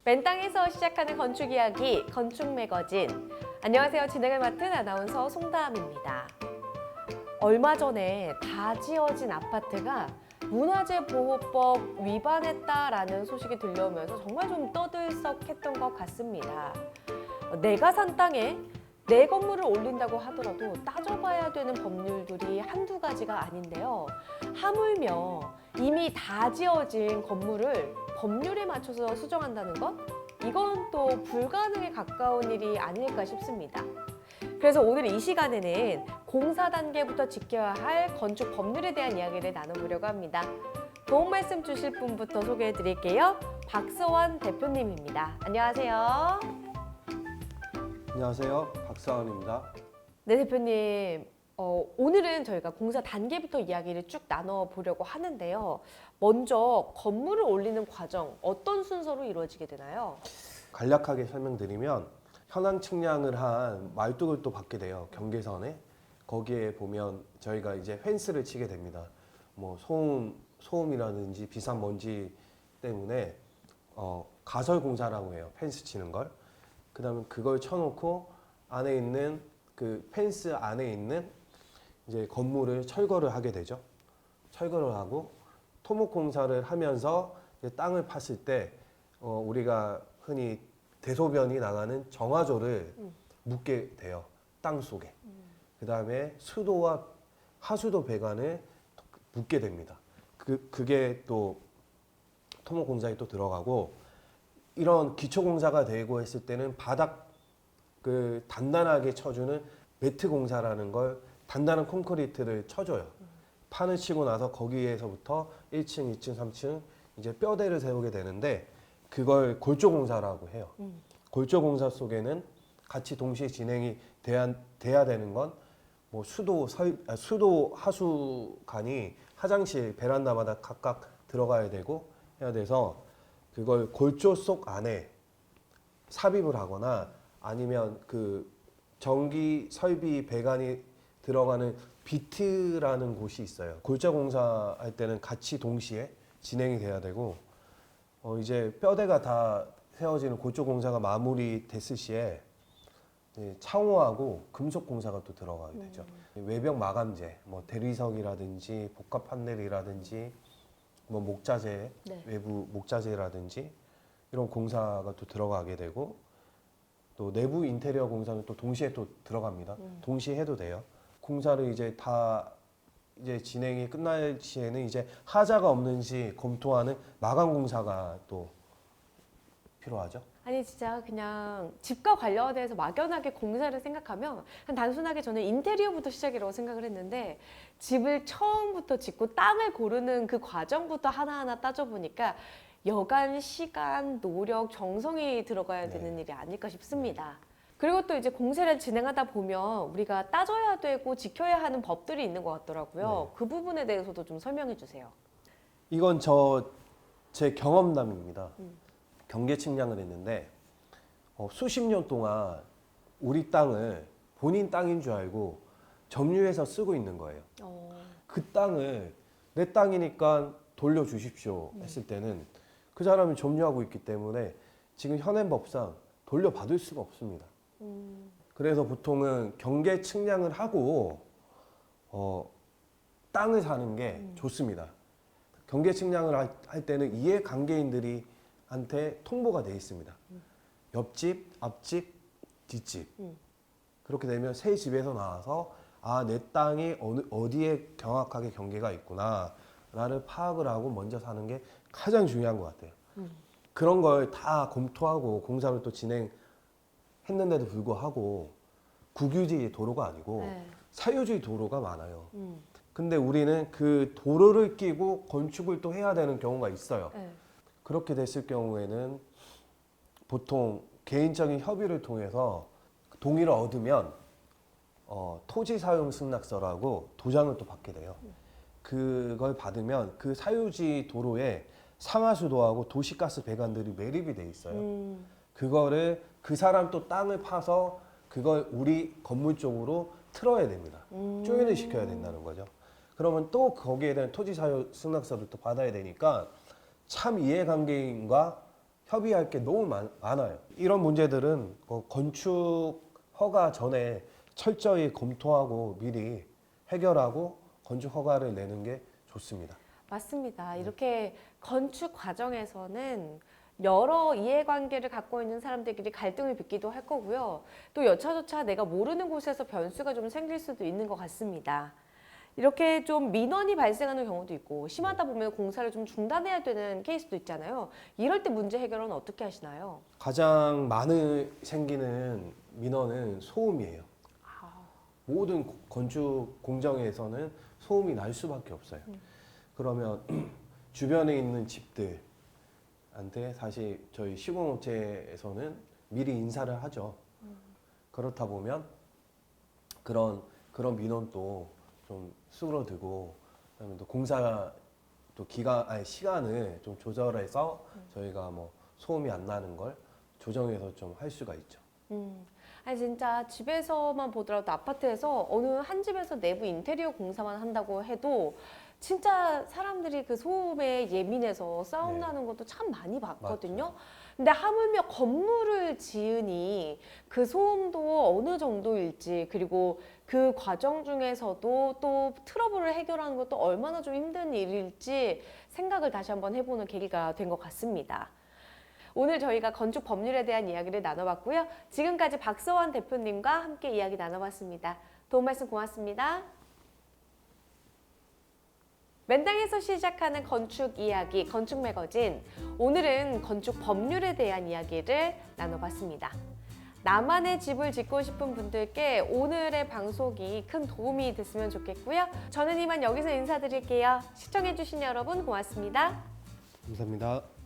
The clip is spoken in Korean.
맨 땅에서 시작하는 건축 이야기, 건축 매거진. 안녕하세요. 진행을 맡은 아나운서 송다함입니다. 얼마 전에 다 지어진 아파트가 문화재보호법 위반했다라는 소식이 들려오면서 정말 좀 떠들썩했던 것 같습니다. 내가 산 땅에 내 건물을 올린다고 하더라도 따져봐야 되는 법률들이 한두 가지가 아닌데요. 하물며 이미 다 지어진 건물을 법률에 맞춰서 수정한다는 것? 이건 또 불가능에 가까운 일이 아닐까 싶습니다. 그래서 오늘 이 시간에는 공사 단계부터 지켜야 할 건축 법률에 대한 이야기를 나눠보려고 합니다. 도움 말씀 주실 분부터 소개해 드릴게요. 박서원 대표님입니다. 안녕하세요. 안녕하세요. 박사원입니다. 네, 대표님. 오늘은 저희가 공사 단계부터 이야기를 쭉 나눠보려고 하는데요. 먼저 건물을 올리는 과정, 어떤 순서로 이루어지게 되나요? 간략하게 설명드리면 현황 측량을 한 말뚝을 또 받게 돼요. 경계선에. 거기에 보면 저희가 이제 펜스를 치게 됩니다. 뭐 소음이라든지 비싼 먼지 때문에 가설 공사라고 해요. 펜스 치는 걸. 그다음에 그걸 쳐놓고 안에 있는 그 펜스 안에 있는 이제 건물을 철거를 하게 되죠. 철거를 하고 토목 공사를 하면서 이제 땅을 팠을 때 우리가 흔히 대소변이 나가는 정화조를 묻게 돼요. 땅 속에. 그다음에 수도와 하수도 배관을 묻게 됩니다. 그게 또 토목 공사에 또 들어가고 이런 기초 공사가 되고 했을 때는 바닥 그 단단하게 쳐주는 매트 공사라는 걸 단단한 콘크리트를 쳐줘요. 판을 치고 나서 거기에서부터 1층, 2층, 3층 이제 뼈대를 세우게 되는데 그걸 골조 공사라고 해요. 골조 공사 속에는 같이 동시에 진행이 돼야 되는 건 뭐 수도, 하수관이 화장실, 베란다마다 각각 들어가야 되고 해야 돼서 그걸 골조 속 안에 삽입을 하거나 아니면 그 전기 설비 배관이 들어가는 비트라는 곳이 있어요. 골조 공사할 때는 같이 동시에 진행이 돼야 되고 이제 뼈대가 다 세워지는 골조 공사가 마무리 됐을 시에 창호하고 금속 공사가 또 들어가게 되죠. 외벽 마감재, 뭐 대리석이라든지 복합 판넬이라든지 뭐 목자재, 네. 외부 목자재라든지 이런 공사가 또 들어가게 되고 또 내부 인테리어 공사는 또 동시에 또 들어갑니다. 동시에 해도 돼요. 공사를 이제 다 이제 진행이 끝날 시에는 이제 하자가 없는지 검토하는 마감 공사가 또 필요하죠. 아니 진짜 그냥 집과 관련해서 막연하게 공사를 생각하면 한 단순하게 저는 인테리어부터 시작이라고 생각을 했는데 집을 처음부터 짓고 땅을 고르는 그 과정부터 하나하나 따져보니까 여간, 시간, 노력, 정성이 들어가야 되는 일이 아닐까 싶습니다. 그리고 또 이제 공사를 진행하다 보면 우리가 따져야 되고 지켜야 하는 법들이 있는 것 같더라고요. 그 부분에 대해서도 좀 설명해 주세요. 이건 제 경험담입니다. 경계 측량을 했는데 수십 년 동안 우리 땅을 본인 땅인 줄 알고 점유해서 쓰고 있는 거예요. 그 땅을 내 땅이니까 돌려주십시오 했을 때는 그 사람이 점유하고 있기 때문에 지금 현행법상 돌려받을 수가 없습니다. 그래서 보통은 경계 측량을 하고 땅을 사는 게 좋습니다. 경계 측량을 할 때는 이해관계인들이 한테 통보가 돼 있습니다. 옆집, 앞집, 뒷집. 그렇게 되면 세 집에서 나와서 내 땅이 어디에 정확하게 경계가 있구나 라를 파악을 하고 먼저 사는 게 가장 중요한 것 같아요. 그런 걸 다 검토하고 공사를 또 진행했는데도 불구하고 국유지 도로가 아니고 사유지 도로가 많아요. 근데 우리는 그 도로를 끼고 건축을 또 해야 되는 경우가 있어요. 그렇게 됐을 경우에는 보통 개인적인 협의를 통해서 동의를 얻으면 토지 사용 승낙서라고 도장을 또 받게 돼요. 그걸 받으면 그 사유지 도로에 상하수도하고 도시가스 배관들이 매립이 돼 있어요. 그거를 그 사람 또 땅을 파서 그걸 우리 건물 쪽으로 틀어야 됩니다. 조인을 시켜야 된다는 거죠. 그러면 또 거기에 대한 토지 사용 승낙서를 또 받아야 되니까 참 이해관계인과 협의할 게 너무 많아요. 이런 문제들은 건축 허가 전에 철저히 검토하고 미리 해결하고 건축 허가를 내는 게 좋습니다. 맞습니다. 이렇게 건축 과정에서는 여러 이해관계를 갖고 있는 사람들끼리 갈등을 빚기도 할 거고요. 또 여차저차 내가 모르는 곳에서 변수가 좀 생길 수도 있는 것 같습니다. 이렇게 좀 민원이 발생하는 경우도 있고 심하다 보면 공사를 좀 중단해야 되는 케이스도 있잖아요. 이럴 때 문제 해결은 어떻게 하시나요? 가장 많이 생기는 민원은 소음이에요. 모든 건축 공정에서는 소음이 날 수밖에 없어요. 그러면 주변에 있는 집들한테 사실 저희 시공업체에서는 미리 인사를 하죠. 그렇다 보면 그런 민원도 좀 수그러들고, 그다음에 또 공사 또 시간을 좀 조절해서 저희가 뭐 소음이 안 나는 걸 조정해서 좀 할 수가 있죠. 아니 진짜 집에서만 보더라도 아파트에서 어느 한 집에서 내부 인테리어 공사만 한다고 해도 진짜 사람들이 그 소음에 예민해서 싸움 네. 나는 것도 참 많이 봤거든요. 맞죠. 근데 하물며 건물을 지으니 그 소음도 어느 정도일지, 그리고 그 과정 중에서도 또 트러블을 해결하는 것도 얼마나 좀 힘든 일일지 생각을 다시 한번 해보는 계기가 된 것 같습니다. 오늘 저희가 건축 법률에 대한 이야기를 나눠봤고요. 지금까지 박서원 대표님과 함께 이야기 나눠봤습니다. 도움 말씀 고맙습니다. 맨땅에서 시작하는 건축 이야기, 건축 매거진. 오늘은 건축 법률에 대한 이야기를 나눠봤습니다. 나만의 집을 짓고 싶은 분들께 오늘의 방송이 큰 도움이 됐으면 좋겠고요. 저는 이만 여기서 인사드릴게요. 시청해주신 여러분 고맙습니다. 감사합니다.